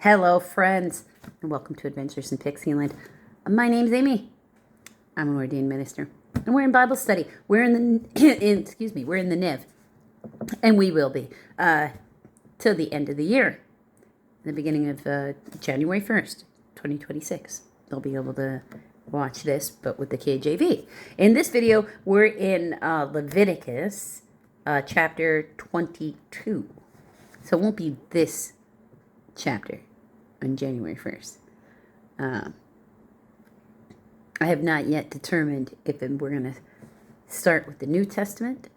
Hello, friends, and welcome to Adventures in Pixieland. My name's Amy. I'm an ordained minister, and we're in Bible study. We're in the we're in the NIV, and we will be till the end of the year, the beginning of January 1st, 2026. They'll be able to watch this, but with the KJV. In this video, we're in Leviticus chapter 22. So it won't be this chapter on January 1st. I have not yet determined if we're going to start with the New Testament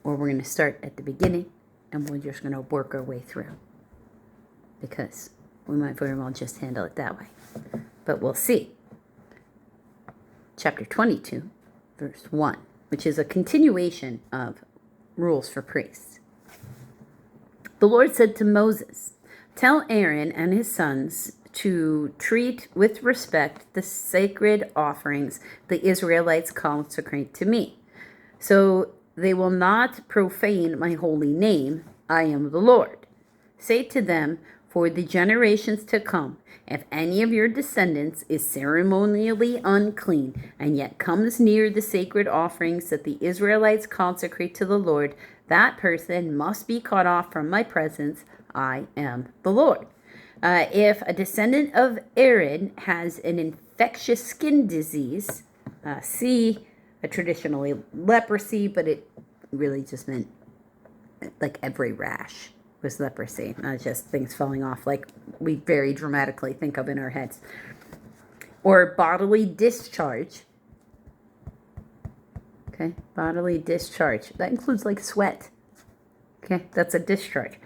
or we're going to start at the beginning and we're just going to work our way through, because we might very well just handle it that way. But we'll see. Chapter 22, verse 1, which is a continuation of rules for priests. The Lord said to Moses, "Tell Aaron and his sons to treat with respect the sacred offerings the Israelites consecrate to me, so they will not profane my holy name. I am the Lord. Say to them, for the generations to come, if any of your descendants is ceremonially unclean and yet comes near the sacred offerings that the Israelites consecrate to the Lord, that person must be cut off from my presence. I am the Lord. If a descendant of Aaron has an infectious skin disease, traditionally leprosy, but it really just meant like every rash was leprosy, not just things falling off like we very dramatically think of in our heads, or bodily discharge. Okay, bodily discharge. That includes like sweat. Okay, that's a discharge.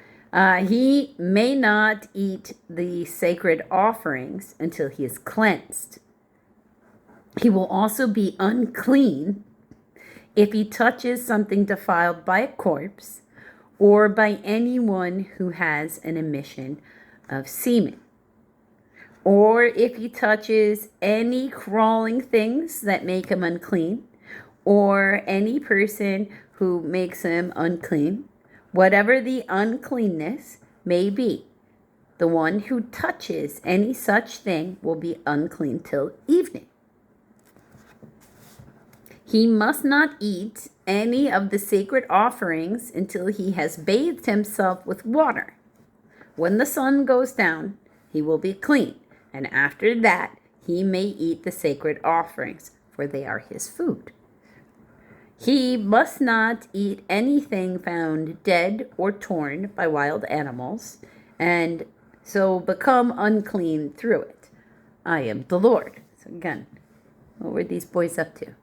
He may not eat the sacred offerings until he is cleansed. He will also be unclean if he touches something defiled by a corpse or by anyone who has an emission of semen, or if he touches any crawling things that make him unclean, or any person who makes him unclean. Whatever the uncleanness may be, the one who touches any such thing will be unclean till evening. He must not eat any of the sacred offerings until he has bathed himself with water. When the sun goes down, he will be clean, and after that he may eat the sacred offerings, for they are his food. He must not eat anything found dead or torn by wild animals, and so become unclean through it. I am the Lord." So again, what were these boys up to?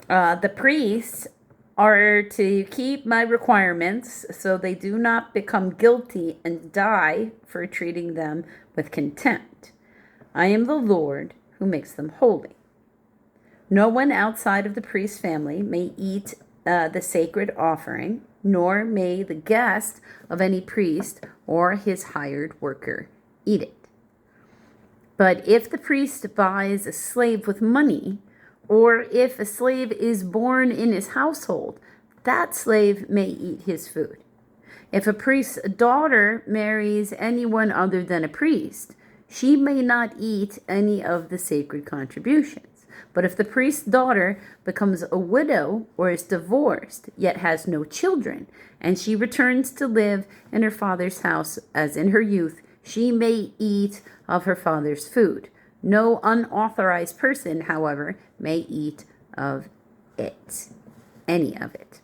The priests are to keep my requirements so they do not become guilty and die for treating them with contempt. I am the Lord who makes them holy. No one outside of the priest's family may eat the sacred offering, nor may the guest of any priest or his hired worker eat it. But if the priest buys a slave with money, or if a slave is born in his household, that slave may eat his food. If a priest's daughter marries anyone other than a priest, she may not eat any of the sacred contributions. But if the priest's daughter becomes a widow or is divorced, yet has no children, and she returns to live in her father's house as in her youth, she may eat of her father's food. No unauthorized person, however, may eat of it, any of it.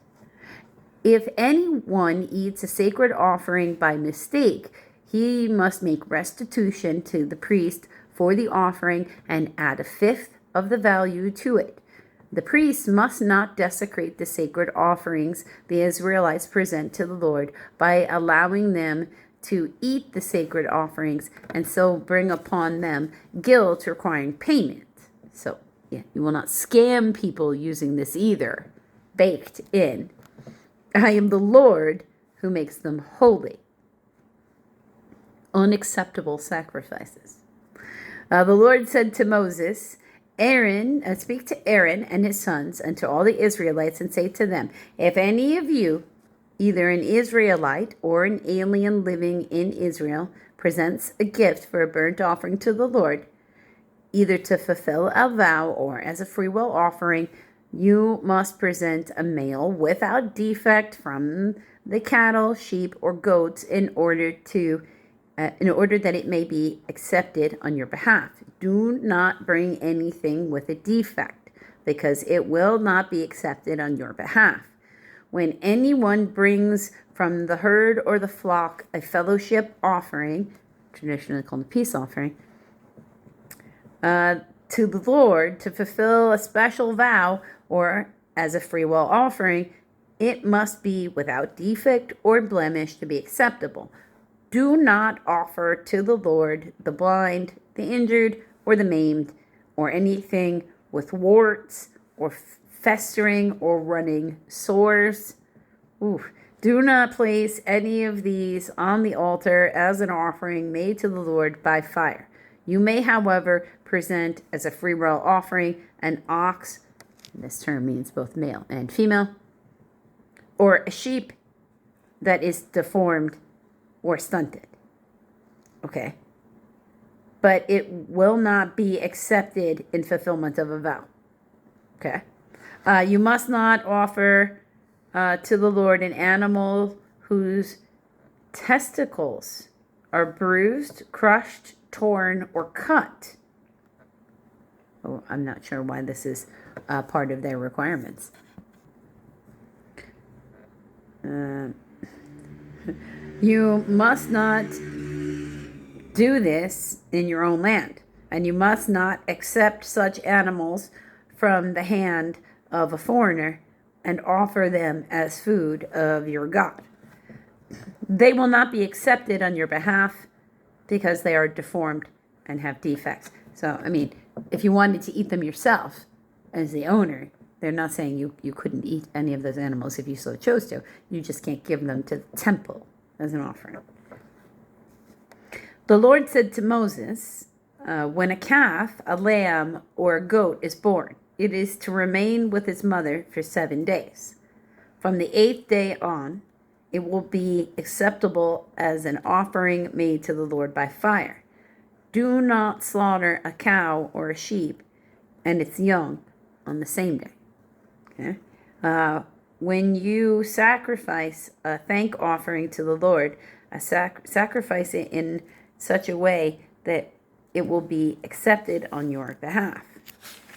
If anyone eats a sacred offering by mistake, he must make restitution to the priest for the offering and add a fifth of the value to it. The priest must not desecrate the sacred offerings the Israelites present to the Lord by allowing them to eat the sacred offerings and so bring upon them guilt requiring payment. So, you will not scam people using this either. Baked in. I am the Lord who makes them holy. Unacceptable sacrifices. The Lord said to Moses, speak to Aaron and his sons and to all the Israelites and say to them, if any of you either an Israelite or an alien living in Israel, presents a gift for a burnt offering to the Lord, either to fulfill a vow or as a freewill offering, you must present a male without defect from the cattle, sheep, or goats in order that it may be accepted on your behalf. Do not bring anything with a defect, because it will not be accepted on your behalf. When anyone brings from the herd or the flock a fellowship offering, traditionally called a peace offering, to the Lord to fulfill a special vow or as a freewill offering, it must be without defect or blemish to be acceptable. Do not offer to the Lord the blind, the injured, or the maimed, or anything with warts or festering or running sores. Do not place any of these on the altar as an offering made to the Lord by fire. You may, however, present as a freewill offering an ox, this term means both male and female, or a sheep that is deformed or stunted. Okay? But it will not be accepted in fulfillment of a vow. Okay? You must not offer to the Lord an animal whose testicles are bruised, crushed, torn, or cut. Oh, I'm not sure why this is part of their requirements. You must not do this in your own land, and you must not accept such animals from the hand of a foreigner and offer them as food of your God. They will not be accepted on your behalf because they are deformed and have defects. So, I mean, if you wanted to eat them yourself as the owner, they're not saying you couldn't eat any of those animals if you so chose to. You just can't give them to the temple as an offering. The Lord said to Moses, when a calf, a lamb, or a goat is born, it is to remain with its mother for 7 days. From the 8th day on, it will be acceptable as an offering made to the Lord by fire. Do not slaughter a cow or a sheep and its young on the same day. Okay? When you sacrifice a thank offering to the Lord, sacrifice it in such a way that it will be accepted on your behalf.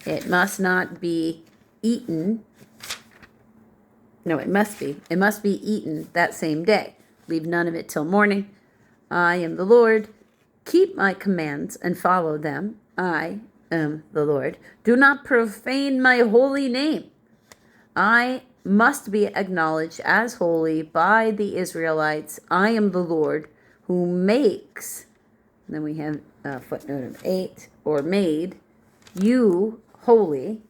It must not be eaten. No, it must be. It must be eaten that same day. Leave none of it till morning. I am the Lord. Keep my commands and follow them. I am the Lord. Do not profane my holy name. I must be acknowledged as holy by the Israelites. I am the Lord who makes, and then we have a footnote of 8, or made you holy,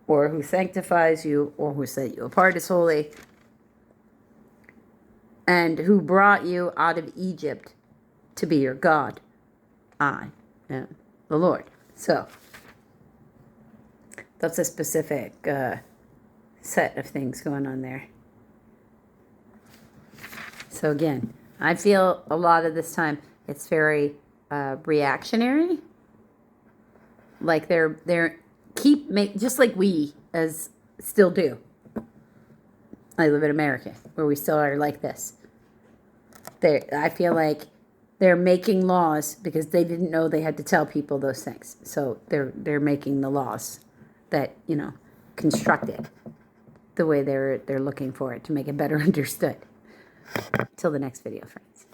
or who sanctifies you, or who set you apart as holy, and who brought you out of Egypt to be your God. I am the Lord. So, that's a specific set of things going on there. So again, I feel a lot of this time it's very reactionary. Like they're just like we as still do. I live in America where we still are like this. I feel like they're making laws because they didn't know they had to tell people those things. So they're making the laws that, constructed the way they're looking for it to make it better understood. Till the next video, friends.